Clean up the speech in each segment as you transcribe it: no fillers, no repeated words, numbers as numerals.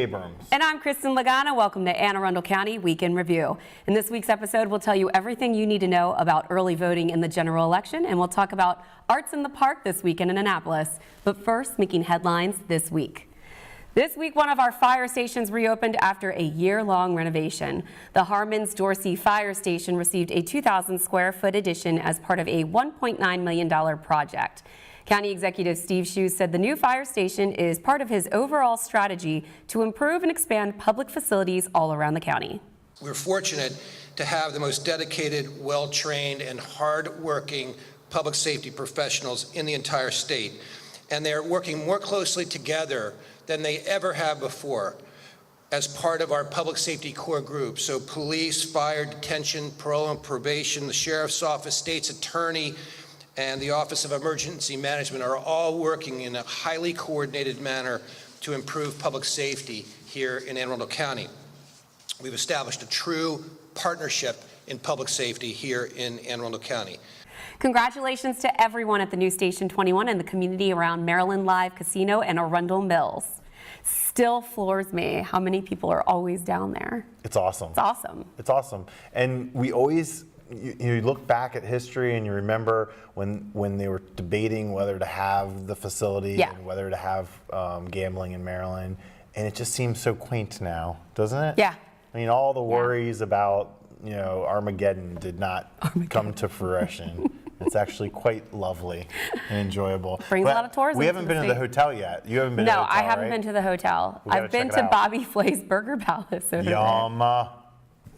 Abrams. And I'm Kristin Lagana. Welcome to Arundel County Week in Review. In this week's episode, we'll tell you everything you need to know about early voting in the general election, and we'll talk about Arts in the Park this weekend in Annapolis. But first, making headlines this week. This week, one of our fire stations reopened after a year-long renovation. The Harmans Dorsey Fire Station received a 2,000 square foot addition as part of a $1.9 million project. County Executive Steve Shue said the new fire station is part of his overall strategy to improve and expand public facilities all around the county. We're fortunate to have the most dedicated, well-trained, and hard-working public safety professionals in the entire state. And they're working more closely together than they ever have before as part of our public safety core group. So police, fire, detention, parole and probation, the sheriff's office, state's attorney, and the Office of Emergency Management are all working in a highly coordinated manner to improve public safety here in Anne Arundel County. We've established a true partnership in public safety here in Anne Arundel County. Congratulations to everyone at the new Station 21 and the community around Maryland Live Casino and Arundel Mills. Still floors me how many people are always down there. It's awesome. It's awesome. It's awesome. And we always, you look back at history and you remember when they were debating whether to have the facility and whether to have gambling in Maryland. And it just seems so quaint now, doesn't it? Yeah. I mean, all the worries about, Armageddon did not come to fruition. It's actually quite lovely and enjoyable. Brings a lot of tourism. We haven't been to the hotel yet. You haven't been to the hotel, No, I haven't right? been to the hotel. I've been to Bobby Flay's Burger Palace over there. Yum.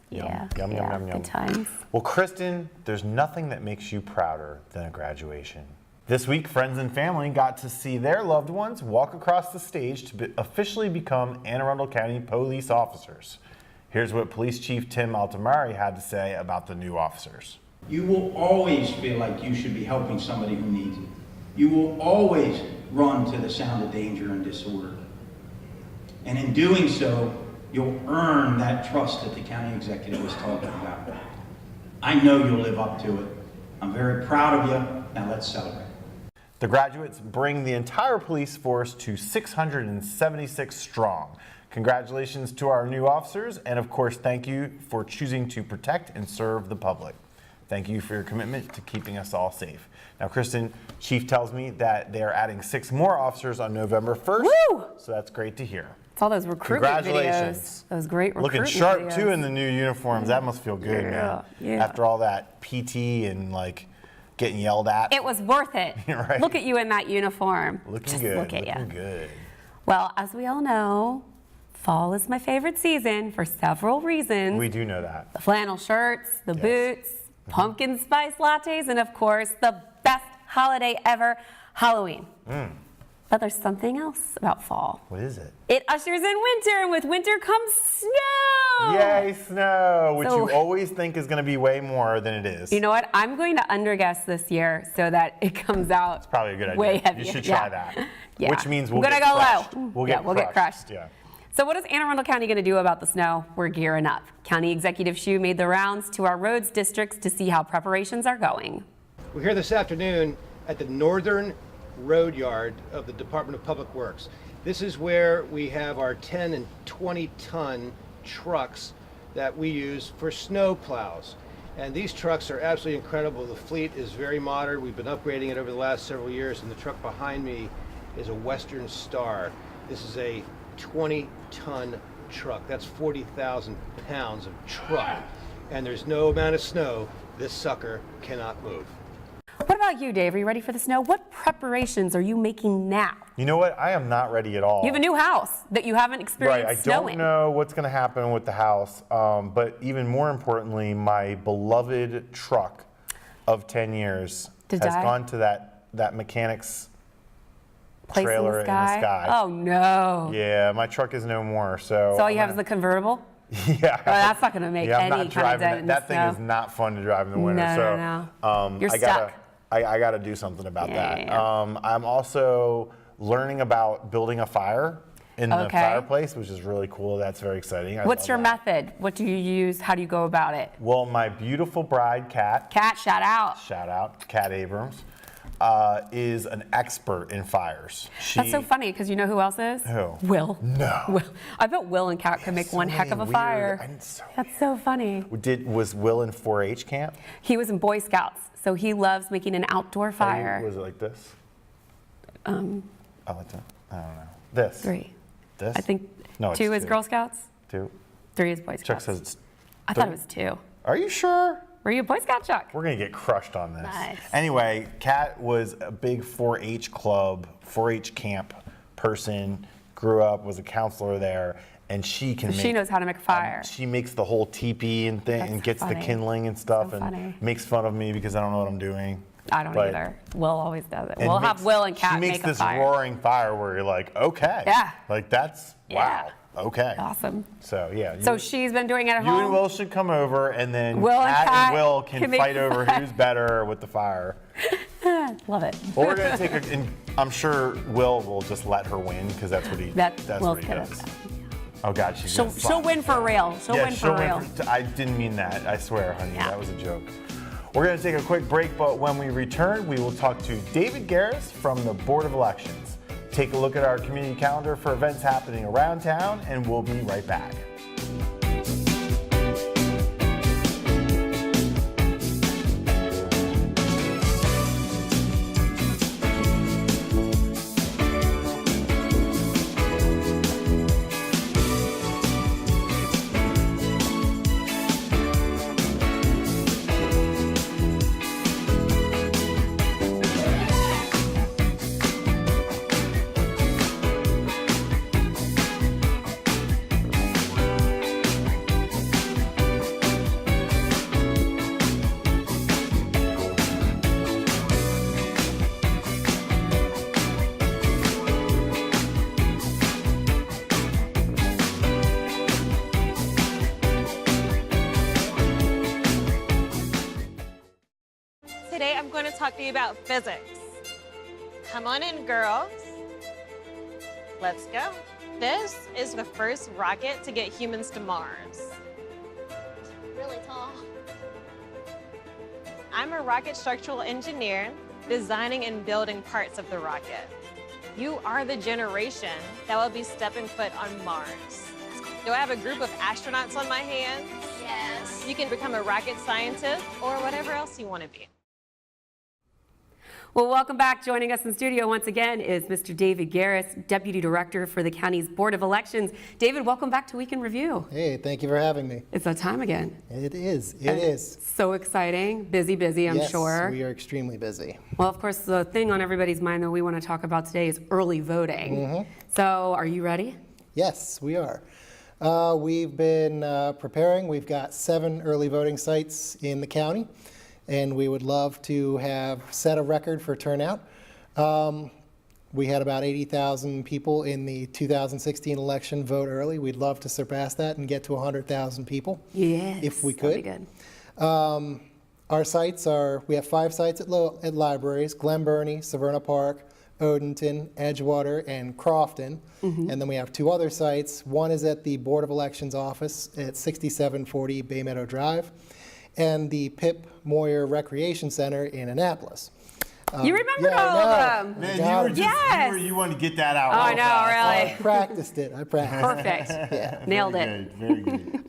Yeah. Yum, yum, yum, yum. Good times. Well, Kristin, there's nothing that makes you prouder than a graduation. This week, friends and family got to see their loved ones walk across the stage to officially become Anne Arundel County police officers. Here's what Police Chief Tim Altamari had to say about the new officers. You will always feel like you should be helping somebody who needs it. You will always run to the sound of danger and disorder. And in doing so, you'll earn that trust that the county executive was talking about. I know you'll live up to it. I'm very proud of you. Now let's celebrate. The graduates bring the entire police force to 676 strong. Congratulations to our new officers, and of course, thank you for choosing to protect and serve the public. Thank you for your commitment to keeping us all safe. Now, Kristin, Chief tells me that they are adding 6 more officers on November 1st. Woo! So that's great to hear. It's all those recruitment Congratulations. videos. Those great recruitment Looking sharp, videos. too, in the new uniforms. That must feel good, man. Yeah. After all that PT and, getting yelled at. It was worth it. Right. Look at you in that uniform. Looking Just good. Look at Looking you. good. Well, as we all know, fall is my favorite season for several reasons. We do know that. The flannel shirts, the boots, pumpkin spice lattes, and of course, the best holiday ever, Halloween. But there's something else about fall. What is it? It ushers in winter, and with winter comes snow. Yay, snow, which So- you always think is going to be way more than it is. You know what? I'm going to underguess this year so that it comes out It's probably a good idea. way heavier. You should try that. Yeah. Which means we'll I'm get gonna go crushed. low. We'll get crushed. Yeah. Yeah. So what is Anne Arundel County going to do about the snow? We're gearing up. County Executive Shue made the rounds to our roads districts to see how preparations are going. We're here this afternoon at the northern road yard of the Department of Public Works. This is where we have our 10 and 20 ton trucks that we use for snow plows. And these trucks are absolutely incredible. The fleet is very modern. We've been upgrading it over the last several years, and the truck behind me is a Western Star. This is a 20-ton truck. That's 40,000 pounds of truck. And there's no amount of snow this sucker cannot move. What about you, Dave? Are you ready for the snow? What preparations are you making now? You know what? I am not ready at all. You have a new house that you haven't experienced Right, I snow don't in. know what's going to happen with the house, but even more importantly, my beloved truck of 10 years has gone to that mechanic's Place trailer in the sky. Oh no. Yeah, my truck is no more. So all you have is the convertible? Yeah. Oh, that's not going to make I'm any not kind of dent in the that thing snow. is not fun to drive in the winter. No. You're stuck. I gotta do something about that. Yeah. I'm also learning about building a fire in the fireplace, which is really cool. That's very exciting. What's your method? What do you use? How do you go about it? Well, my beautiful bride, Kat. Kat, shout out. Shout out, Kat Abrams. is an expert in fires. That's so funny because you know who else is? Who? Will. No. Will. I bet Will and Kat could make one heck of a fire. That's so funny. Was Will in 4-H camp? He was in Boy Scouts, so he loves making an outdoor fire. Was it like this? I like that. I don't know. This. 3. This? I think No, it's 2 is 2. Girl Scouts. 2. 3 is Boy Scouts. Chuck says it's. I thought it was 2. Are you sure? Were you a Boy Scout, Chuck? We're gonna get crushed on this. Nice. Anyway, Kat was a big 4-H club, 4-H camp person. Grew up, was a counselor there, and she knows how to make a fire. She makes the whole teepee and thing, That's and gets the funny. kindling and stuff, So and funny. makes fun of me because I don't know what I'm doing. I don't But- either. Will always does it. and We'll have Will and Kat She makes make a this fire. roaring fire where you're like, okay. Yeah. Like that's wow. Yeah. Okay. Awesome. So yeah. So she's been doing it at You home. and Will should come over, and then Will and Kat Kat and Will can can make fight the over fire. who's better with the fire. Love it. Well, we're gonna take a, and I'm sure Will will just let her win because that's what he. That's Will's what he good at does. that. Oh God, she's. She'll, gonna she'll slap win me. for real. She'll win for real. I didn't mean that. I swear, honey. Yeah. That was a joke. We're gonna take a quick break, but when we return, we will talk to David Garreis from the Board of Elections. Take a look at our community calendar for events happening around town, and we'll be right back. Today I'm going to talk to you about physics. Come on in, girls. Let's go. This is the first rocket to get humans to Mars. Really tall. I'm a rocket structural engineer, designing and building parts of the rocket. You are the generation that will be stepping foot on Mars. Do I have a group of astronauts on my hands? Yes. You can become a rocket scientist or whatever else you want to be. Well, welcome back. Joining us in studio once again is Mr. David Garreis, Deputy Director for the county's Board of Elections. David, welcome back to Week in Review. Hey, thank you for having me. It's that time again. It is. So exciting. Busy, I'm yes, sure. we are extremely busy. Well, of course, the thing on everybody's mind that we want to talk about today is early voting. So, are you ready? Yes, we are. We've been preparing. We've got 7 early voting sites in the county, and we would love to have set a record for turnout. We had about 80,000 people in the 2016 election vote early. We'd love to surpass that and get to 100,000 people. Yes. If we that'd could. be good. Our sites are, we have 5 sites at libraries: Glen Burnie, Severna Park, Odenton, Edgewater, and Crofton. And then we have 2 other sites. One is at the Board of Elections office at 6740 Bay Meadow Drive, and the Pip Moyer Recreation Center in Annapolis. You remembered yeah, I all of know. them. Man, Got you were it. just Yes. you wanted to get that out. Oh, I real know, fast. really. I practiced it. Perfect. Nailed it. Very good.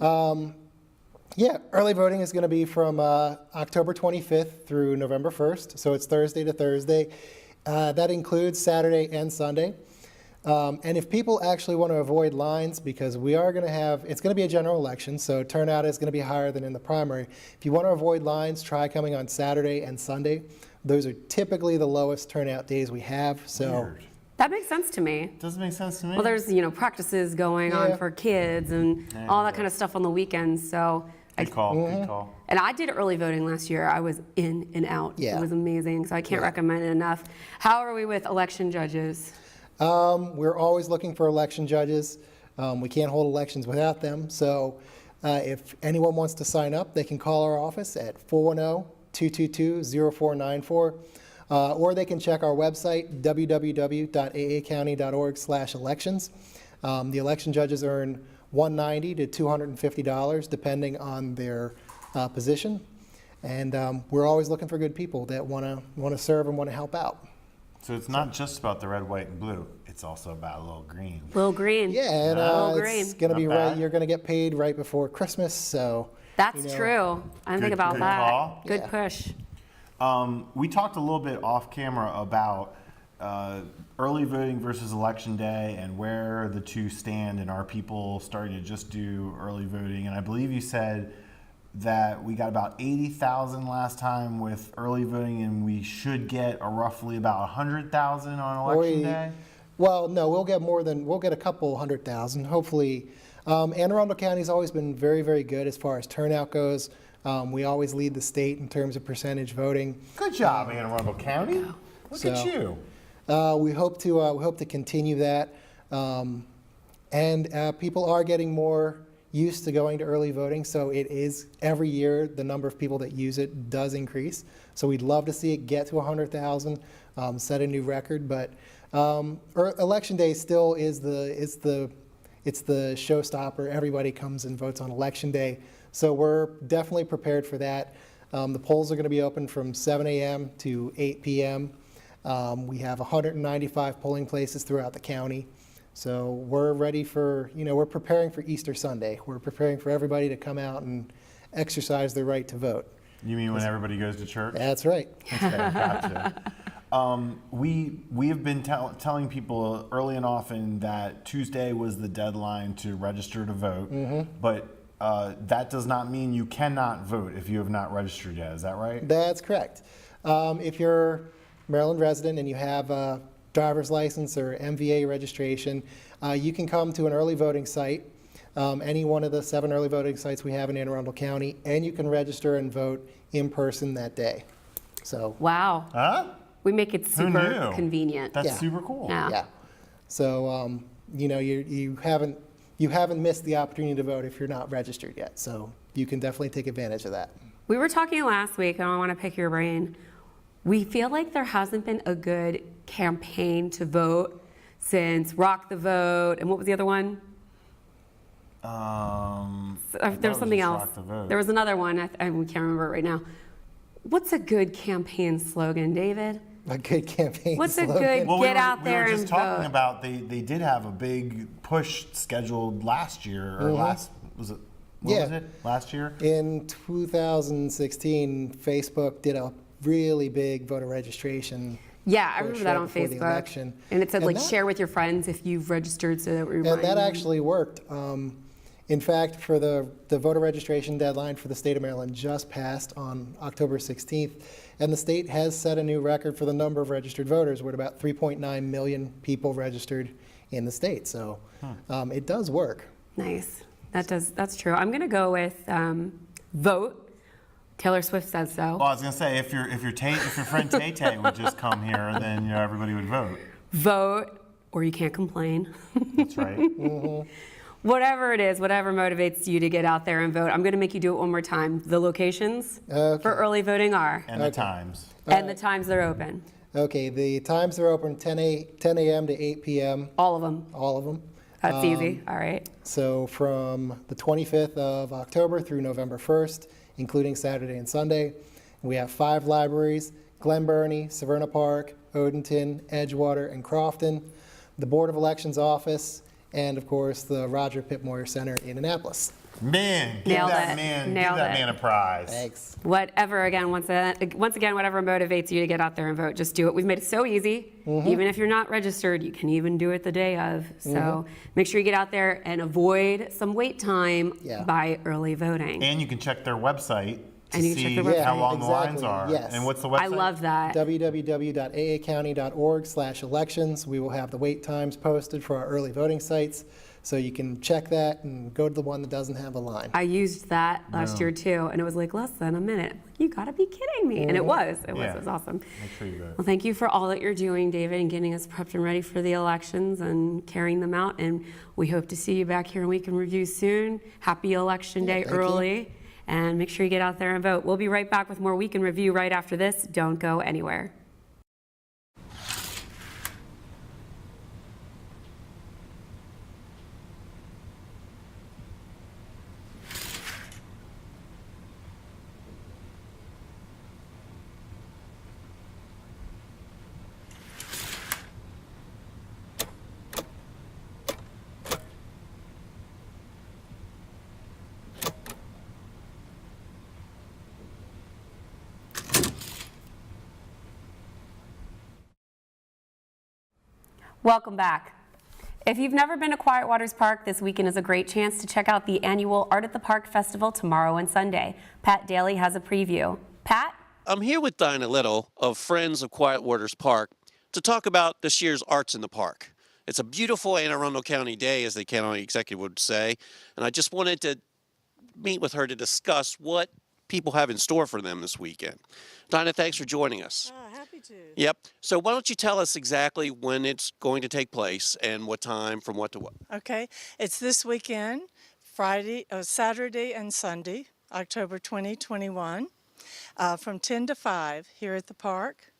Yeah, early voting is going to be from October 25th through November 1st, so it's Thursday to Thursday. That includes Saturday and Sunday. And if people actually want to avoid lines, because we are going to have, it's going to be a general election, so turnout is going to be higher than in the primary. If you want to avoid lines, try coming on Saturday and Sunday. Those are typically the lowest turnout days we have, so. Weird. That makes sense to me. Doesn't make sense to me. Well, there's, practices going Yeah. on for kids and all that kind of stuff on the weekends, so. Good call. Good call. And I did early voting last year. I was in and out. Yeah. It was amazing, so I can't recommend it enough. How are we with election judges? We're always looking for election judges. We can't hold elections without them. So if anyone wants to sign up, they can call our office at 410-222-0494. Or they can check our website, www.aacounty.org/elections. The election judges earn $190 to $250, depending on their position. And we're always looking for good people that want to serve and want to help out. So it's not just about the red, white, and blue. It's also about a little green. Little green. Yeah, and Little it's green. going to Not be bad. right. You're going to get paid right before Christmas, so That's you know. true. I didn't think about good that. call. Good Yeah. push. We talked a little bit off camera about early voting versus election day and where the two stand, and are people starting to just do early voting? And I believe you said that we got about 80,000 last time with early voting, and we should get roughly about 100,000 on election day. Well, no, we'll get a couple 100,000, hopefully. Anne Arundel County's always been very, very good as far as turnout goes. We always lead the state in terms of percentage voting. Good job, Anne Arundel County. Look at So- you. We hope to continue that, and people are getting more used to going to early voting. So it is every year the number of people that use it does increase. So we'd love to see it get to 100,000, set a new record. But election day still is the showstopper. Everybody comes and votes on election day. So we're definitely prepared for that. The polls are going to be open from 7 a.m. to 8 p.m. We have 195 polling places throughout the county. So we're ready for, we're preparing for Easter Sunday. We're preparing for everybody to come out and exercise their right to vote. You mean when everybody goes to church? That's right. Okay, gotcha. We have been telling people early and often that Tuesday was the deadline to register to vote, but that does not mean you cannot vote if you have not registered yet. Is that right? That's correct. If you're a Maryland resident and you have a driver's license or MVA registration, you can come to an early voting site, any one of the 7 early voting sites we have in Anne Arundel County, and you can register and vote in person that day. So, Wow. Huh? We make it Who super knew? convenient. That's Yeah. super cool. Yeah. yeah. So, you haven't missed the opportunity to vote if you're not registered yet. So you can definitely take advantage of that. We were talking last week, and I want to pick your brain. We feel like there hasn't been a good campaign to vote since Rock the Vote, and what was the other one? I thought it There was was something just else. Rock the Vote. There was another one. We can't remember it right now. What's a good campaign slogan, David? A good campaign What's a slogan. good- Well, Get out there we were just and talking vote. about they did have a big push scheduled last year, or was it? What Yeah. was it? Last year? In 2016, Facebook did a really big voter registration. Yeah, I push remember that right on before the Facebook. election. And it said, And like, that- share with your friends if you've registered so that we And remind that you. actually worked. In fact, for the voter registration deadline for the state of Maryland just passed on October 16th, and the state has set a new record for the number of registered voters. We're at about 3.9 million people registered in the state, so it does work. Nice. That's true. I'm going to go with vote. Taylor Swift says so. Well, I was gonna say if your friend Tay Tay would just come here, then everybody would vote. Vote, or you can't complain. That's right. Whatever it is, whatever motivates you to get out there and vote. I'm going to make you do it one more time. The locations Okay. for early voting are, And the times. and the times they're open. Okay, the times are open 10 a.m. to 8 p.m., All of them. all of them. That's easy. All right. So from the 25th of October through November 1st, including Saturday and Sunday, we have 5 libraries: Glen Burnie, Severna Park, Odenton, Edgewater, and Crofton, the Board of Elections office, and of course the Roger Pitt Moyer Center in Annapolis. Man, give Nailed that it. man, Nailed give that it. man a prize. Thanks. Whatever, again, once again, whatever motivates you to get out there and vote, just do it. We've made it so easy. Even if you're not registered, you can even do it the day of. So make sure you get out there and avoid some wait time Yeah. by early voting. And you can check their website to And you can check see their how website. long the lines Exactly, are. yes. And what's the website? I love that. www.aacounty.org/elections. We will have the wait times posted for our early voting sites, so you can check that and go to the one that doesn't have a line. I used that last year too, and it was like less than a minute. You gotta be kidding me. And it was. It Yeah. was awesome. Make sure you vote. Well, thank you for all that you're doing, David, and getting us prepped and ready for the elections and carrying them out. And we hope to see you back here in Week in Review soon. Happy Election Day thank you. early. And make sure you get out there and vote. We'll be right back with more Week in Review right after this. Don't go anywhere. Welcome back. If you've never been to Quiet Waters Park, this weekend is a great chance to check out the annual Art at the Park Festival tomorrow and Sunday. Pat Daly has a preview. Pat? I'm here with Dinah Little of Friends of Quiet Waters Park to talk about this year's Arts in the Park. It's a beautiful Anne Arundel County day, as the county executive would say, and I just wanted to meet with her to discuss what people have in store for them this weekend. Dinah, thanks for joining us. Happy to. Yep. So why don't you tell us exactly when it's going to take place and what time, from what to what? Okay, it's this weekend, Saturday and Sunday, October 2021, from 10 to 5 here at the park.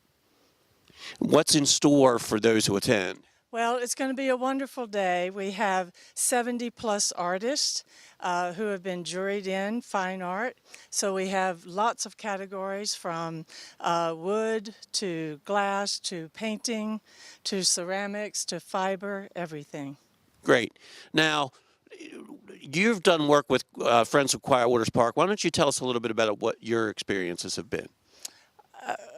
What's in store for those who attend? Well, it's going to be a wonderful day. We have 70 plus artists who have been juried in fine art. So we have lots of categories from wood to glass to painting to ceramics to fiber, everything. Great. Now, you've done work with Friends of Quiet Waters Park. Why don't you tell us a little bit about what your experiences have been?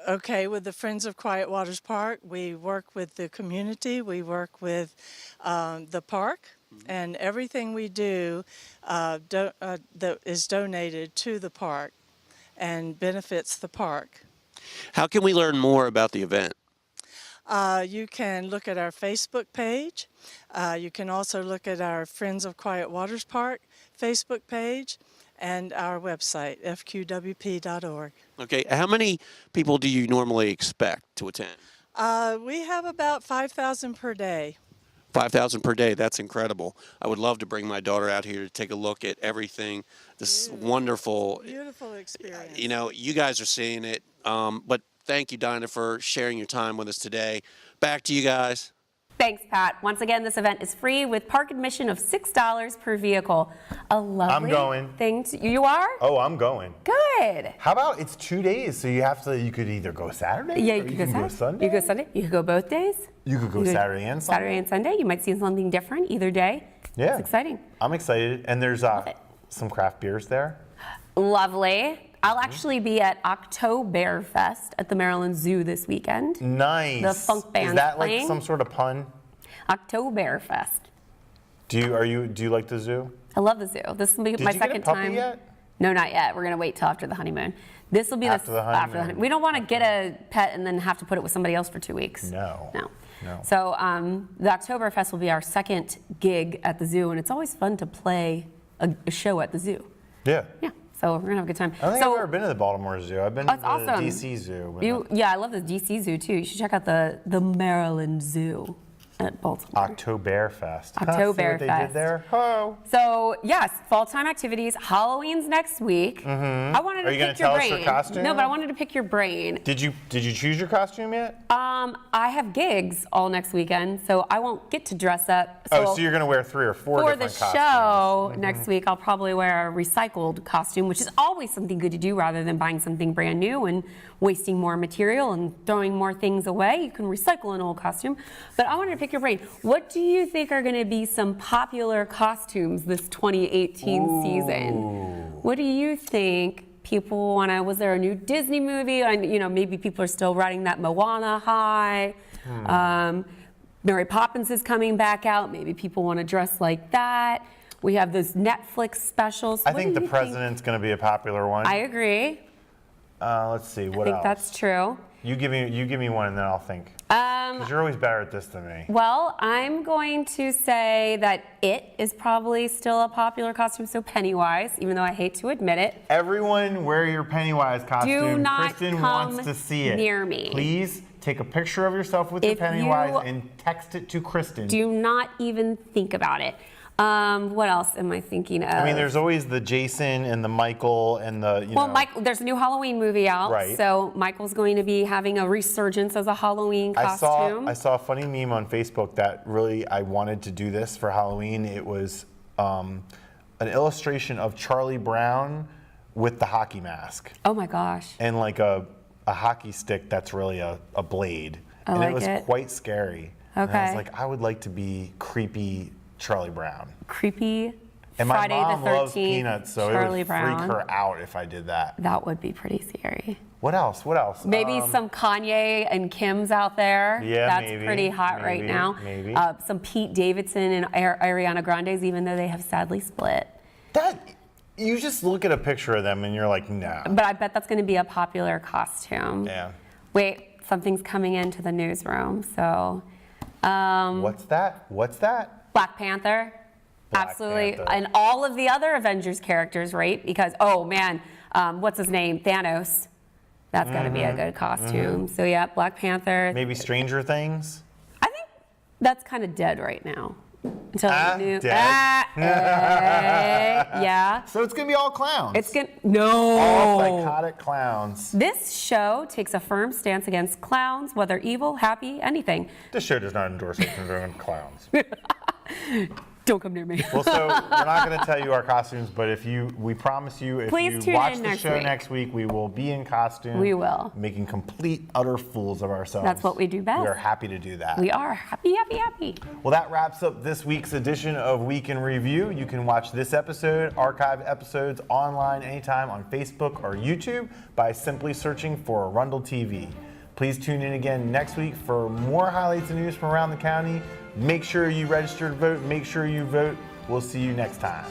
Okay, with the Friends of Quiet Waters Park, we work with the community, we work with the park, and everything we do that is donated to the park and benefits the park. How can we learn more about the event? You can look at our Facebook page. You can also look at our Friends of Quiet Waters Park Facebook page and our website, fqwp.org. Okay, how many people do you normally expect to attend? We have about 5,000 per day. 5,000 per day, that's incredible. I would love to bring my daughter out here to take a look at everything. This wonderful, Beautiful experience. you know, you guys are seeing it, but thank you, Dinah, for sharing your time with us today. Back to you guys. Thanks, Pat. Once again, this event is free with park admission of $6 per vehicle. A lovely I'm going. thing to, you are? Oh, I'm going. Good. How about it's 2 days, so you could either go Saturday Yeah, or you could go Sunday. You could go Sunday. You could go both days. You could go You could- Saturday and Sunday. Saturday and Sunday. You might see something different either day. Yeah. It's exciting. I'm excited. And there's it. some craft beers there. Lovely. I'll actually be at Oktoberfest at the Maryland Zoo this weekend. Nice. The funk band's Is that playing. like some sort of pun? Oktoberfest. Do you like the zoo? I love the zoo. This will be Did my you get a second puppy time. yet? No, not yet. We're gonna wait till after the honeymoon. This will be After the honeymoon. We don't want to get a pet and then have to put it with somebody else for 2 weeks. No. No. No. So the Oktoberfest will be our second gig at the zoo, and it's always fun to play a show at the zoo. Yeah. Yeah. So we're gonna have a good time. I don't think so, I've ever been to the Baltimore Zoo. I've been Oh, to it's the awesome. DC Zoo. but yeah, I love the DC Zoo too. You should check out the Maryland Zoo at Baltimore. Oktoberfest. See what they Oktoberfest. did there? Oh. So yes, fall time activities. Halloween's next week. I wanted to Are you gonna pick your tell us brain. your costume? No, but I wanted to pick your brain. Did you choose your costume yet? I have gigs all next weekend, so I won't get to dress up. So you're gonna wear 3 or 4 for the different costumes. show next week, I'll probably wear a recycled costume, which is always something good to do rather than buying something brand new and wasting more material and throwing more things away. You can recycle an old costume. But I wanted to pick your brain. What do you think are going to be some popular costumes this 2018 season? What do you think people want to, was there a new Disney movie? Maybe people are still riding that Moana high. Mary Poppins is coming back out. Maybe people want to dress like that. We have those Netflix specials. I think the president's gonna be a popular one. I agree. Let's see, what I think else? that's true. You give me one and then I'll think. Because you're always better at this than me. Well, I'm going to say that it is probably still a popular costume, so Pennywise, even though I hate to admit it. Everyone wear your Pennywise costume. Do not Kristin come wants to see it. near me. Please take a picture of yourself with your If Pennywise you and text it to Kristin. Do not even think about it. What else am I thinking of? I mean, there's always the Jason and the Michael and the, you know. There's a new Halloween movie out, Right. so Michael's going to be having a resurgence as a Halloween costume. I saw a funny meme on Facebook that really I wanted to do this for Halloween. It was an illustration of Charlie Brown with the hockey mask Oh my gosh. and like a hockey stick that's really a blade. I and like it was it. quite scary. And I was Okay. like, I would like to be creepy Charlie Brown. Creepy And my Friday mom the 13th, loves peanuts, so Charlie it would Brown. freak her out if I did that. That would be pretty scary. What else? What else? Maybe some Kanye and Kim's out there. Yeah, That's maybe, pretty hot right maybe, now. maybe. Some Pete Davidson and Ariana Grande's, even though they have sadly split. That you just look at a picture of them and you're like, nah. But I bet that's going to be a popular costume. Yeah. Wait, something's coming into the newsroom. So, What's that? What's that? Black Panther. Black Absolutely. Panther. And all of the other Avengers characters, right? Because, oh man, what's his name? Thanos. That's got to be a good costume. So yeah, Black Panther. Maybe Stranger Things. I think that's kind of dead right now. Until the new. dead. Yeah. So it's gonna be all clowns. It's gonna. No. all psychotic clowns. This show takes a firm stance against clowns, whether evil, happy, anything. This show does not endorse clowns. Don't come near me. Well, so we're not going to tell you our costumes, but we promise you, if Please you tune watch in the next show week. next week, we will be in costume. We will. Making complete, utter fools of ourselves. That's what we do best. We are happy to do that. We are happy, happy, happy. Well, that wraps up this week's edition of Week in Review. You can watch this episode, archive episodes online anytime on Facebook or YouTube by simply searching for Arundel TV. Please tune in again next week for more highlights and news from around the county. Make sure you register to vote. Make sure you vote. We'll see you next time.